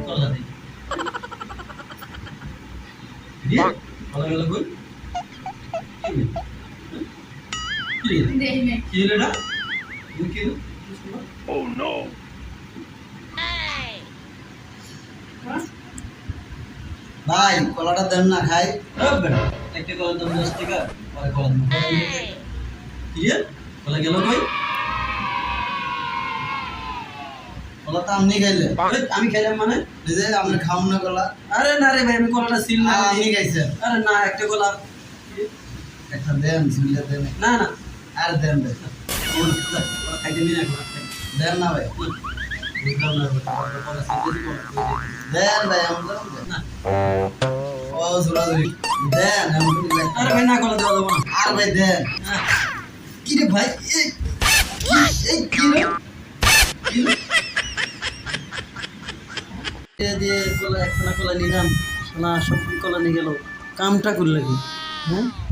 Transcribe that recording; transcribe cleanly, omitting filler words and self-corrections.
কলা দেই দিয়ে কলা গেল কই কি কি লেডা কি Oh no! ভাই কলাটা দেন না খাই বেটা একটা কলা দাম 10 টাকা পরে কলা দাম কি রে কলা গেল কই কলা তো আপনি খাইলে আমি খাইলাম মানে এই যে আপনি খাওন না কলা আরে না রে ভাই আমি কলাটা সিল না আপনি খাইছেন আরে না একটা কলা একটা দেন ঝুলে দেন না না আর দেন দেন খাইতে দিন না দেন না ভাই দেন ভাই আমাদের না ও জোরাজুরি দেন আরে ভাই না কলা দেওয়া যাবো না আর ভাই দেন কি রে ভাই এই কি রে দিয়ে কলা একটা কলা নিলাম না সব কলা নিয়ে গেল কামটা করলে কি হ্যাঁ